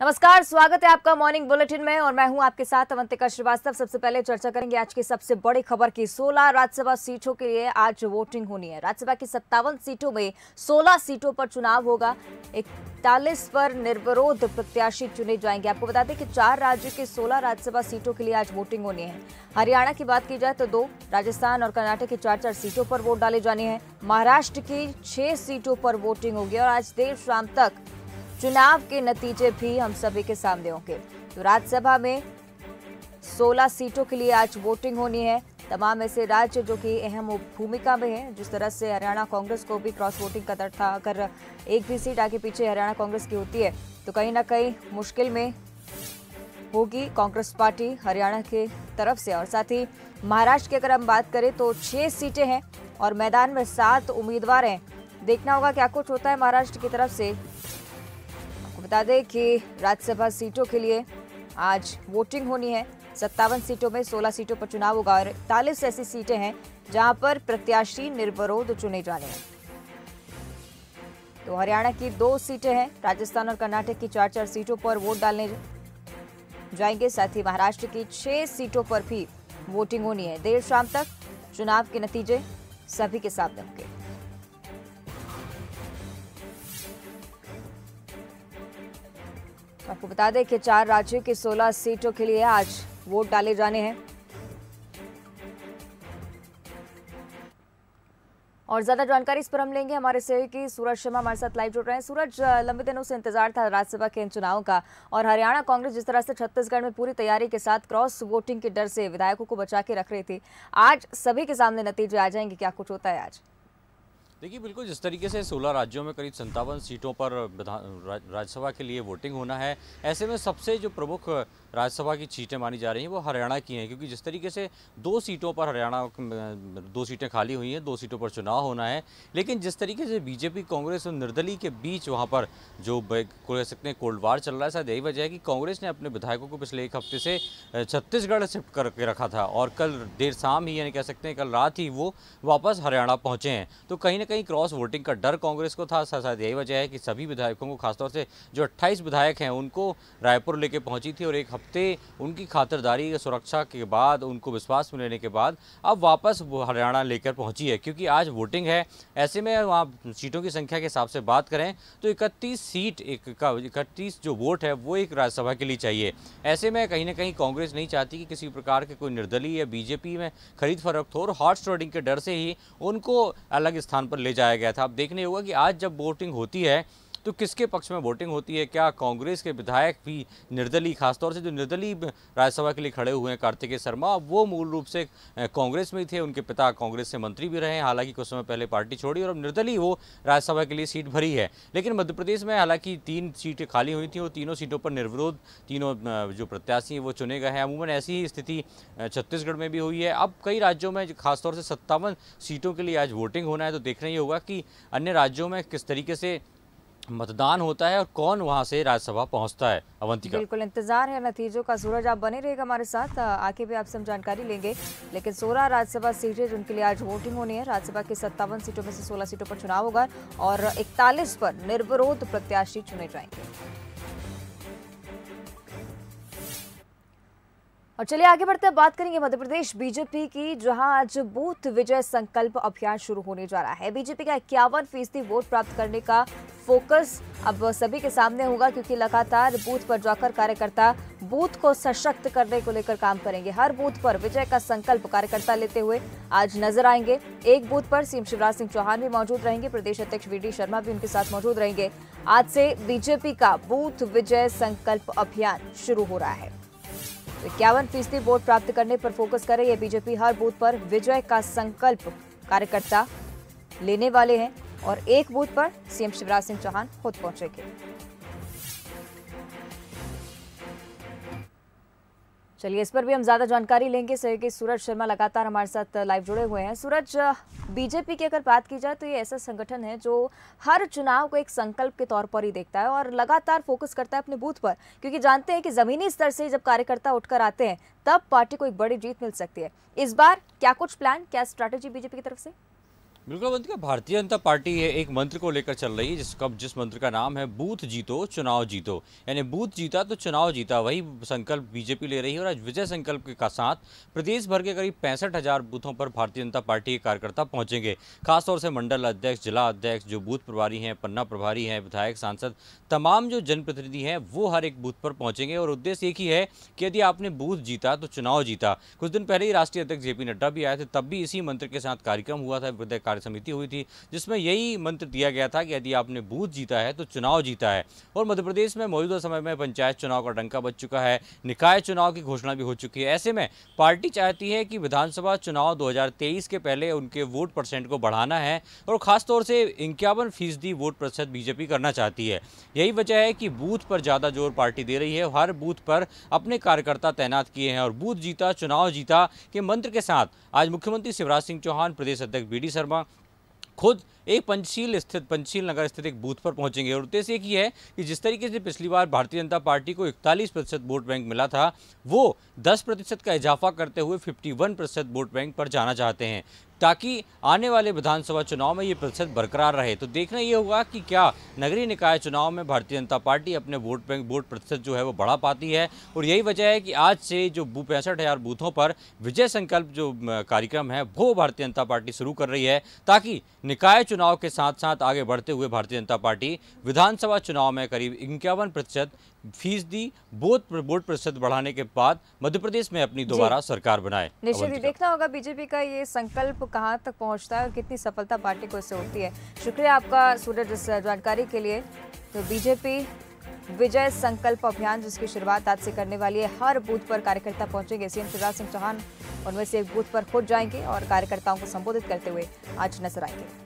नमस्कार, स्वागत है आपका मॉर्निंग बुलेटिन में और मैं हूं आपके साथ अवंतिका श्रीवास्तव। सबसे पहले चर्चा करेंगे आज की सबसे बड़ी खबर की। 16 राज्यसभा सीटों के लिए आज वोटिंग होनी है। राज्यसभा की 57 सीटों में 16 सीटों पर चुनाव होगा। 41 पर निर्विरोध प्रत्याशी चुने जाएंगे। आपको बता दें कि 4 राज्यों की 16 राज्यसभा सीटों के लिए आज वोटिंग होनी है। हरियाणा की बात की जाए तो 2, राजस्थान और कर्नाटक की 4-4 सीटों पर वोट डाले जाने हैं। महाराष्ट्र की 6 सीटों पर वोटिंग होगी और आज देर शाम तक चुनाव के नतीजे भी हम सभी के सामने होंगे। तो राज्यसभा में 16 सीटों के लिए आज वोटिंग होनी है। तमाम ऐसे राज्य जो कि अहम भूमिका में है, जिस तरह से हरियाणा कांग्रेस को भी क्रॉस वोटिंग का डर था। अगर एक भी सीट आगे पीछे हरियाणा कांग्रेस की होती है तो कहीं ना कहीं मुश्किल में होगी कांग्रेस पार्टी हरियाणा के तरफ से। और साथ ही महाराष्ट्र की अगर हम बात करें तो 6 सीटें हैं और मैदान में 7 उम्मीदवार हैं। देखना होगा क्या कुछ होता है महाराष्ट्र की तरफ से। बता दें कि राज्यसभा सीटों के लिए आज वोटिंग होनी है। 57 सीटों में 16 सीटों पर चुनाव होगा और 41 ऐसी सीटें हैं जहां पर प्रत्याशी निर्विरोध चुने जाने हैं। तो हरियाणा की 2 सीटें हैं, राजस्थान और कर्नाटक की 4-4 सीटों पर वोट डालने जाएंगे। साथ ही महाराष्ट्र की 6 सीटों पर भी वोटिंग होनी है। देर शाम तक चुनाव के नतीजे सभी के सामने होंगे। आपको बता दें कि 4 राज्यों की 16 सीटों के लिए आज वोट डाले जाने हैं। और ज्यादा जानकारी इस पर हम लेंगे हमारे सहयोगी सूरज शर्मा हमारे साथ लाइव जुड़ रहे हैं। सूरज, लंबे दिनों से इंतजार था राज्यसभा के इन चुनावों का और हरियाणा कांग्रेस जिस तरह से छत्तीसगढ़ में पूरी तैयारी के साथ क्रॉस वोटिंग के डर से विधायकों को बचा के रख रही थी, आज सभी के सामने नतीजे आ जाएंगे। क्या कुछ होता है आज? देखिए, बिल्कुल जिस तरीके से 16 राज्यों में करीब 57 सीटों पर राज्यसभा के लिए वोटिंग होना है, ऐसे में सबसे जो प्रमुख राज्यसभा की सीटें मानी जा रही हैं वो हरियाणा की हैं, क्योंकि जिस तरीके से 2 सीटों पर हरियाणा 2 सीटें खाली हुई हैं, 2 सीटों पर चुनाव होना है। लेकिन जिस तरीके से बीजेपी, कांग्रेस और निर्दलीय के बीच वहाँ पर जो कह सकते हैं कोल्ड वार चल रहा है, शायद यही वजह है कि कांग्रेस ने अपने विधायकों को पिछले 1 हफ्ते से छत्तीसगढ़ शिफ्ट करके रखा था और कल देर शाम ही, यानी कह सकते हैं कल रात ही वो वापस हरियाणा पहुँचे हैं। तो कहीं ना कहीं क्रॉस वोटिंग का डर कांग्रेस को था। शायद यही वजह है कि सभी विधायकों को, खासतौर से जो 28 विधायक हैं, उनको रायपुर लेके पहुंची थी और 1 हफ्ते उनकी खातिरदारी सुरक्षा के बाद, उनको विश्वास में लेने के बाद अब वापस वो हरियाणा लेकर पहुंची है, क्योंकि आज वोटिंग है। ऐसे में वहाँ सीटों की संख्या के हिसाब से बात करें तो 31 सीट 31 जो वोट है वो एक राज्यसभा के लिए चाहिए। ऐसे में कहीं ना कहीं कांग्रेस नहीं चाहती कि किसी प्रकार के कोई निर्दलीय या बीजेपी में खरीद फरोख्त हो और हॉट ट्रेडिंग के डर से ही उनको अलग स्थान पर ले जाया गया था। अब देखने होगा कि आज जब वोटिंग होती है तो किसके पक्ष में वोटिंग होती है। क्या कांग्रेस के विधायक भी निर्दलीय, खासतौर से जो निर्दलीय राज्यसभा के लिए खड़े हुए हैं कार्तिकेय शर्मा, वो मूल रूप से कांग्रेस में ही थे। उनके पिता कांग्रेस से मंत्री भी रहे, हालांकि कुछ समय पहले पार्टी छोड़ी और अब निर्दलीय वो राज्यसभा के लिए सीट भरी है। लेकिन मध्य प्रदेश में हालांकि 3 सीटें खाली हुई थी, वो तीनों सीटों पर निर्विरोध तीनों जो प्रत्याशी हैं वो चुने गए हैं। अमूमन ऐसी ही स्थिति छत्तीसगढ़ में भी हुई है। अब कई राज्यों में खासतौर से 57 सीटों के लिए आज वोटिंग होना है, तो देखना ही होगा कि अन्य राज्यों में किस तरीके से मतदान होता है और कौन वहां से राज्यसभा पहुंचता है। अवंतिका, बिल्कुल इंतजार है नतीजों का। सूरज, आप बने रहिएगा हमारे साथ, आके भी आपसे हम जानकारी लेंगे। लेकिन 16 राज्यसभा सीटें जिनके लिए आज वोटिंग होनी है, राज्यसभा की 57 सीटों में से 16 सीटों पर चुनाव होगा और 41 पर निर्विरोध प्रत्याशी चुने जाएंगे। और चलिए आगे बढ़ते हैं, बात करेंगे मध्य प्रदेश बीजेपी की, जहां आज बूथ विजय संकल्प अभियान शुरू होने जा रहा है। बीजेपी का 51% वोट प्राप्त करने का फोकस अब सभी के सामने होगा, क्योंकि लगातार बूथ पर जाकर कार्यकर्ता बूथ को सशक्त करने को लेकर काम करेंगे। हर बूथ पर विजय का संकल्प कार्यकर्ता लेते हुए आज नजर आएंगे। एक बूथ पर सीएम शिवराज सिंह चौहान भी मौजूद रहेंगे, प्रदेश अध्यक्ष वीडी शर्मा भी उनके साथ मौजूद रहेंगे। आज से बीजेपी का बूथ विजय संकल्प अभियान शुरू हो रहा है। 51% वोट प्राप्त करने पर फोकस करे ये बीजेपी। हर बूथ पर विजय का संकल्प कार्यकर्ता लेने वाले हैं और एक बूथ पर सीएम शिवराज सिंह चौहान खुद पहुंचेंगे। चलिए इस पर भी हम ज्यादा जानकारी लेंगे। सहयोगी सूरज शर्मा लगातार हमारे साथ लाइव जुड़े हुए हैं। सूरज, बीजेपी की अगर बात की जाए तो ये ऐसा संगठन है जो हर चुनाव को एक संकल्प के तौर पर ही देखता है और लगातार फोकस करता है अपने बूथ पर, क्योंकि जानते हैं कि जमीनी स्तर से जब कार्यकर्ता उठकर आते हैं तब पार्टी को एक बड़ी जीत मिल सकती है। इस बार क्या कुछ प्लान, क्या स्ट्रैटेजी बीजेपी की तरफ से? बिल्कुल अवंतिका, भारतीय जनता पार्टी एक मंत्र को लेकर चल रही है जिस मंत्र का नाम है बूथ जीतो चुनाव जीतो। यानी बूथ जीता तो चुनाव जीता, वही संकल्प बीजेपी ले रही है। और आज विजय संकल्प के साथ प्रदेश भर के करीब 65,000 बूथों पर भारतीय जनता पार्टी के कार्यकर्ता पहुंचेंगे। खासतौर से मंडल अध्यक्ष, जिला अध्यक्ष, जो बूथ प्रभारी हैं, पन्ना प्रभारी हैं, विधायक, सांसद, तमाम जो जनप्रतिनिधि हैं वो हर एक बूथ पर पहुंचेंगे। और उद्देश्य एक ही है कि यदि आपने बूथ जीता तो चुनाव जीता। कुछ दिन पहले ही राष्ट्रीय अध्यक्ष जेपी नड्डा भी आए थे, तब भी इसी मंत्र के साथ कार्यक्रम हुआ था, विधायक कार्य समिति हुई थी, जिसमें यही मंत्र दिया गया था कि यदि आपने बूथ जीता है तो चुनाव जीता है। और मध्य प्रदेश में मौजूदा समय में पंचायत चुनाव का डंका बज चुका है, निकाय चुनाव की घोषणा भी हो चुकी है। ऐसे में पार्टी चाहती है कि विधानसभा चुनाव 2023 के पहले उनके वोट परसेंट को बढ़ाना है और खासतौर से 51% वोट प्रतिशत बीजेपी करना चाहती है। यही वजह है कि बूथ पर ज़्यादा जोर पार्टी दे रही है। हर बूथ पर अपने कार्यकर्ता तैनात किए हैं और बूथ जीता चुनाव जीता के मंत्र के साथ आज मुख्यमंत्री शिवराज सिंह चौहान, प्रदेश अध्यक्ष बी डी शर्मा खुद एक पंचशील नगर स्थित एक बूथ पर पहुंचेंगे। और उद्देश्य एक ही है कि जिस तरीके से पिछली बार भारतीय जनता पार्टी को 41% वोट बैंक मिला था, वो 10% का इजाफा करते हुए 51% वोट बैंक पर जाना चाहते हैं, ताकि आने वाले विधानसभा चुनाव में ये प्रतिशत बरकरार रहे। तो देखना ये होगा कि क्या नगरीय निकाय चुनाव में भारतीय जनता पार्टी अपने वोट प्रतिशत जो है वो बढ़ा पाती है। और यही वजह है कि आज से जो 65,000 बूथों पर विजय संकल्प जो कार्यक्रम है वो भारतीय जनता पार्टी शुरू कर रही है, ताकि निकाय चुनाव के साथ साथ आगे बढ़ते हुए भारतीय जनता पार्टी विधानसभा चुनाव में करीब 51% वोट प्रतिशत बढ़ाने के बाद मध्य प्रदेश में अपनी दोबारा सरकार बनाए। निश्चित ही देखना होगा बीजेपी का ये संकल्प कहां तक पहुंचता है और कितनी सफलता पार्टी को इससे होती है। शुक्रिया आपका सूरज इस जानकारी के लिए। तो बीजेपी विजय संकल्प अभियान जिसकी शुरुआत आज से करने वाली है, हर बूथ पर कार्यकर्ता पहुंचेंगे। सीएम शिवराज सिंह चौहान उनमें से एक बूथ पर खुद जाएंगे और कार्यकर्ताओं को संबोधित करते हुए आज नजर आएंगे।